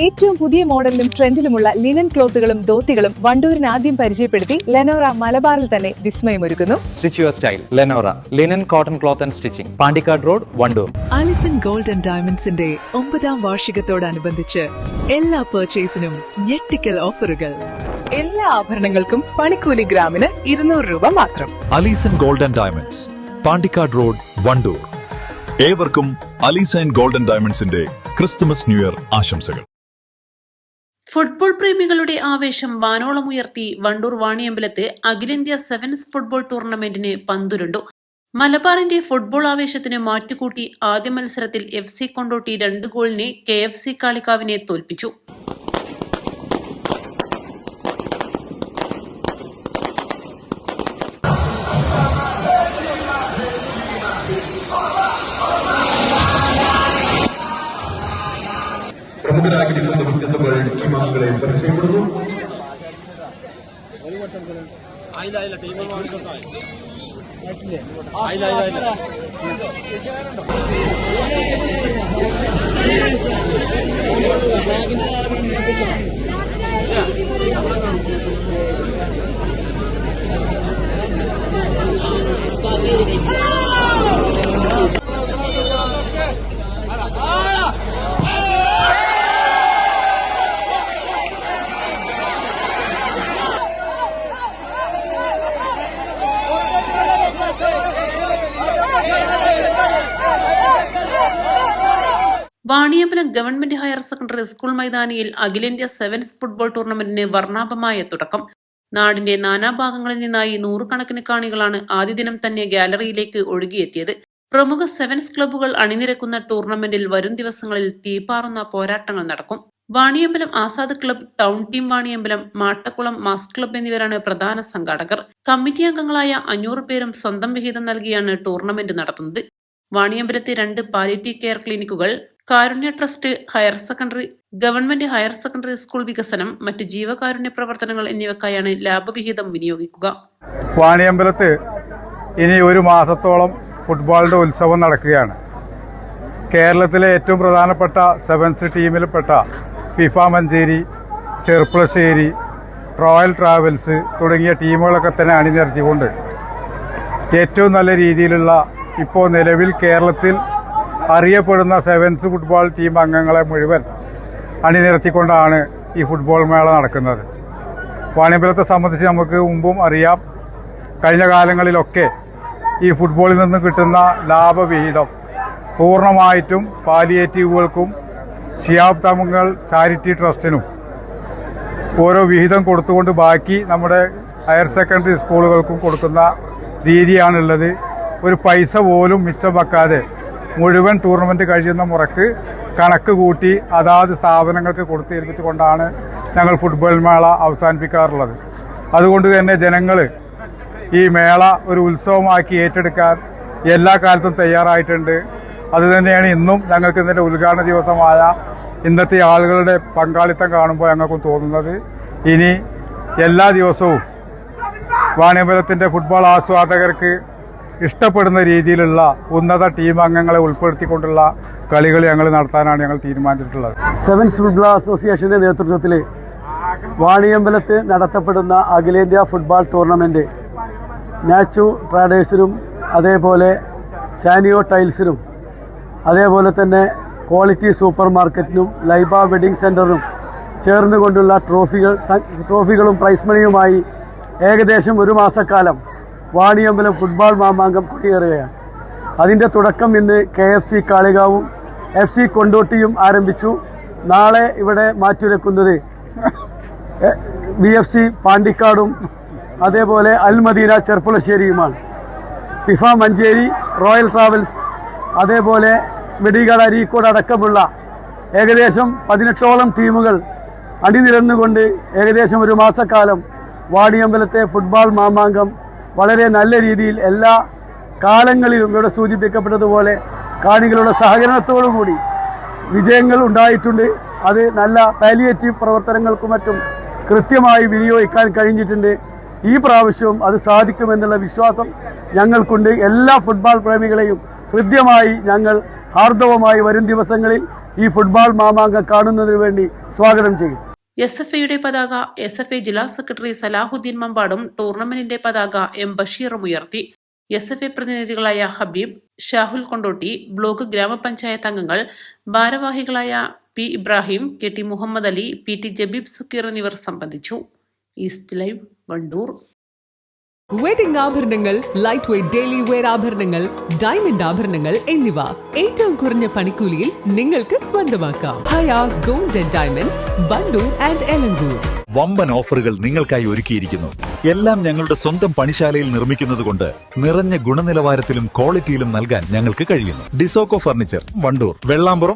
ഏറ്റവും പുതിയ മോഡലിലും ട്രെൻഡിലുമുള്ള ലിനൻ ക്ലോത്തുകളും ധോത്തികളും വണ്ടൂരിന് ആദ്യം പരിചയപ്പെടുത്തി ലെനോറ മലബാറിൽ തന്നെ വിസ്മയമൊരുക്കുന്നു. Stitch your style. Lenora. Linen, cotton cloth and stitching. Pandikkad road, Wandoor. Alison gold and ഡയമണ്ട്സിന്റെ 9ാം വാർഷികത്തോടനുബന്ധിച്ച് എല്ലാ പർച്ചേസിനും ഞെട്ടിക്കൽ ഓഫറുകൾ. എല്ലാ ആഭരണങ്ങൾക്കും പണിക്കൂലി ഗ്രാമിന് 200 രൂപ മാത്രം. Alison gold and diamonds, Pandikkad road, Wandoor. ഏവർക്കും അലീസൺ ഗോൾഡ് ആൻഡ് ഡയമണ്ട്സിന്റെ ക്രിസ്തുമസ് ന്യൂ ഇയർ ആശംസകൾ. ഫുട്ബോൾ പ്രേമികളുടെ ആവേശം വാനോളമുയർത്തി വണ്ടൂർ വാണിയമ്പലത്ത് അഖിലേന്ത്യാ സെവൻസ് ഫുട്ബോൾ ടൂർണമെന്റിന് പന്തുരുണ്ടു. മലബാറിന്റെ ഫുട്ബോൾ ആവേശത്തിന് മാറ്റുകൂട്ടി ആദ്യ മത്സരത്തിൽ FC കൊണ്ടോട്ടി 2 ഗോളിന് KFC കാളികാവിനെ തോൽപ്പിച്ചു. പ്രമുഖരായിരിക്കുന്ന വ്യക്തിത്വങ്ങൾ ടീമുകളെ പരിചയപ്പെടുന്നു. Vaniyambalam government higher secondary school മൈതാനിയിൽ അഖിലേന്ത്യാ സെവൻസ് ഫുട്ബോൾ ടൂർണമെന്റിന് വർണ്ണാഭമായ തുടക്കം. നാടിന്റെ നാനാഭാഗങ്ങളിൽ നിന്നായി 100 കണക്കിന് കാണികളാണ് ആദ്യ ദിനം തന്നെ ഗാലറിയിലേക്ക് ഒഴുകിയെത്തിയത്. പ്രമുഖ സെവൻസ് ക്ലബ്ബുകൾ അണിനിരക്കുന്ന ടൂർണമെന്റിൽ വരും ദിവസങ്ങളിൽ തീപാറുന്ന പോരാട്ടങ്ങൾ നടക്കും. Vaniyambalam Azad club, town team Vaniyambalam, Mattakkulam mass club എന്നിവരാണ് പ്രധാന സംഘാടകർ. കമ്മിറ്റി അംഗങ്ങളായ 500 പേരും സ്വന്തം വിഹിതം നൽകിയാണ് ടൂർണമെന്റ് നടത്തുന്നത്. വാണിയമ്പലത്തെ 2 പാലിയേറ്റീവ് കെയർ ക്ലിനിക്കുകൾ, Karunya trust, higher secondary, government higher secondary school വികസനം, മറ്റ് ജീവകാരുണ്യ പ്രവർത്തനങ്ങൾ എന്നിവയ്ക്കായാണ് ലാഭവിഹിതം വിനിയോഗിക്കുക. വാണിയമ്പലത്ത് ഇനി 1 മാസത്തോളം ഫുട്ബോളിന്റെ ഉത്സവം നടക്കുകയാണ്. കേരളത്തിലെ ഏറ്റവും പ്രധാനപ്പെട്ട സെവൻസ് ടീമിൽപ്പെട്ട FIFA Manjeri, Cherpulassery, royal travels തുടങ്ങിയ ടീമുകളൊക്കെ തന്നെ അണിനിരത്തിക്കൊണ്ട് ഏറ്റവും നല്ല രീതിയിലുള്ള ഇപ്പോൾ നിലവിൽ കേരളത്തിൽ അറിയപ്പെടുന്ന സെവൻസ് ഫുട്ബോൾ ടീം അംഗങ്ങളെ മുഴുവൻ അണിനിരത്തിക്കൊണ്ടാണ് ഈ ഫുട്ബോൾ മേള നടക്കുന്നത്. വാണിയമ്പലത്തെ സംബന്ധിച്ച് നമുക്ക് മുമ്പും അറിയാം, കഴിഞ്ഞ കാലങ്ങളിലൊക്കെ ഈ ഫുട്ബോളിൽ നിന്ന് കിട്ടുന്ന ലാഭവിഹിതം പൂർണ്ണമായിട്ടും പാലിയേറ്റീവുകൾക്കും ഷിയാബ് തങ്ങൾ ചാരിറ്റി ട്രസ്റ്റിനും ഓരോ വിഹിതം കൊടുത്തുകൊണ്ട് ബാക്കി നമ്മുടെ ഹയർ സെക്കൻഡറി സ്കൂളുകൾക്കും കൊടുക്കുന്ന രീതിയാണുള്ളത്. ഒരു പൈസ പോലും മിച്ചം വെക്കാതെ മുഴുവൻ ടൂർണമെന്റ് കഴിയുന്ന മുറക്ക് കണക്ക് കൂട്ടി അതാത് സ്ഥാപനങ്ങൾക്ക് കൊടുത്തേൽപ്പിച്ചുകൊണ്ടാണ് ഞങ്ങൾ ഫുട്ബോൾ മേള അവസാനിപ്പിക്കാറുള്ളത്. അതുകൊണ്ട് തന്നെ ജനങ്ങൾ ഈ മേള ഒരു ഉത്സവമാക്കി ഏറ്റെടുക്കാൻ എല്ലാ കാലത്തും തയ്യാറായിട്ടുണ്ട്. അതുതന്നെയാണ് ഇന്നും ഞങ്ങൾക്ക് ഇതിൻ്റെ ഉദ്ഘാടന ദിവസമായ ഇന്നത്തെ ആളുകളുടെ പങ്കാളിത്തം കാണുമ്പോൾ ഞങ്ങൾക്കും തോന്നുന്നത്. ഇനി എല്ലാ ദിവസവും വാണിയമ്പലത്തിൻ്റെ ഫുട്ബോൾ ആസ്വാദകർക്ക് ഇഷ്ടപ്പെടുന്ന രീതിയിലുള്ള ഉന്നത ടീം അംഗങ്ങളെ ഉൾപ്പെടുത്തിക്കൊണ്ടുള്ള കളികൾ ഞങ്ങൾ നടത്താനാണ് ഞങ്ങൾ തീരുമാനിച്ചിട്ടുള്ളത്. സെവൻസ് ഫുട്ബോൾ അസോസിയേഷന്റെ നേതൃത്വത്തിൽ വാണിയമ്പലത്ത് നടത്തപ്പെടുന്ന അഖിലേന്ത്യാ ഫുട്ബോൾ ടൂർണമെന്റ് നാച്ചു ട്രേഡേഴ്സിനും അതേപോലെ സാനിയോ ടൈൽസിനും അതേപോലെ തന്നെ ക്വാളിറ്റി സൂപ്പർ മാർക്കറ്റിനും ലൈബ വെഡിങ് സെൻ്ററിനും ചേർന്നുകൊണ്ടുള്ള ട്രോഫികളും പ്രൈസ് മണിയുമായി ഏകദേശം 1 മാസക്കാലം വാണിയമ്പലം ഫുട്ബോൾ മാമാങ്കം കൊടിയേറുകയാണ്. അതിൻ്റെ തുടക്കം ഇന്ന് KFC കാളികാവും FC കൊണ്ടോട്ടിയും ആരംഭിച്ചു. നാളെ ഇവിടെ മാറ്റുരക്കുന്നത് BFC പാണ്ടിക്കാടും അതേപോലെ അൽ മദീന ചെർപ്പുളശ്ശേരിയുമാണ്. ഫിഫ മഞ്ചേരി, റോയൽ ട്രാവൽസ്, അതേപോലെ മെഡിക്കൽ അരീക്കോട് അടക്കമുള്ള ഏകദേശം 18ഓളം ടീമുകൾ അണിനിരന്നുകൊണ്ട് ഏകദേശം 1 മാസക്കാലം വാണിയമ്പലത്തെ ഫുട്ബോൾ മാമാങ്കം വളരെ നല്ല രീതിയിൽ എല്ലാ കാലങ്ങളിലും ഇവിടെ സൂചിപ്പിക്കപ്പെട്ടതുപോലെ കാണികളുടെ സഹകരണത്തോടുകൂടി വിജയങ്ങൾ ഉണ്ടായിട്ടുണ്ട്. അത് നല്ല പാലിയേറ്റീവ് പ്രവർത്തനങ്ങൾക്കും മറ്റും കൃത്യമായി വിനിയോഗിക്കാൻ കഴിഞ്ഞിട്ടുണ്ട്. ഈ പ്രാവശ്യവും അത് സാധിക്കുമെന്നുള്ള വിശ്വാസം ഞങ്ങൾക്കുണ്ട്. എല്ലാ ഫുട്ബോൾ പ്രേമികളെയും ഹൃദ്യമായി ഞങ്ങൾ ഹാർദവമായി വരും ദിവസങ്ങളിൽ ഈ ഫുട്ബോൾ മാമാങ്കം കാണുന്നതിന് വേണ്ടി സ്വാഗതം ചെയ്യും. SFAയുടെ പതാക SFA ജില്ലാ സെക്രട്ടറി സലാഹുദ്ദീൻ മമ്പാടും ടൂർണമെന്റിന്റെ പതാക M ബഷീറും ഉയർത്തി. SFA പ്രതിനിധികളായ ഹബീബ്, ഷാഹുൽ കൊണ്ടോട്ടി, ബ്ലോക്ക് ഗ്രാമപഞ്ചായത്ത് അംഗങ്ങൾ, ഭാരവാഹികളായ P Ibrahim, KT Muhammad Ali, PT Jabeeb Sukkeer എന്നിവർ സംബന്ധിച്ചു. East live, Wandoor. വെഡിംഗ് ആഭരണങ്ങൾ, ലൈറ്റ് വെയ്റ്റ് ഡെയിലി വെയർ ആഭരണങ്ങൾ, ഡയമണ്ട് ആഭരണങ്ങൾ എന്നിവ ഏറ്റവും കുറഞ്ഞ പണിക്കൂലിയിൽ നിങ്ങൾക്ക് സ്വന്തമാക്കാം. Haya gold and diamonds, Wandoor and Elankur. വമ്പൻ ഓഫറുകൾ നിങ്ങൾക്കായി ഒരുക്കിയിരിക്കുന്നു. എല്ലാം ഞങ്ങളുടെ സ്വന്തം പണിശാലയിൽ നിർമ്മിക്കുന്നത് കൊണ്ട് നിറഞ്ഞ ഗുണനിലവാരത്തിലും ക്വാളിറ്റിയിലും നൽകാൻ ഞങ്ങൾക്ക് കഴിയുന്നു. ഡിസോക്കോ ഫർണിച്ചർ, വണ്ടൂർ, വെള്ളാമ്പുറം,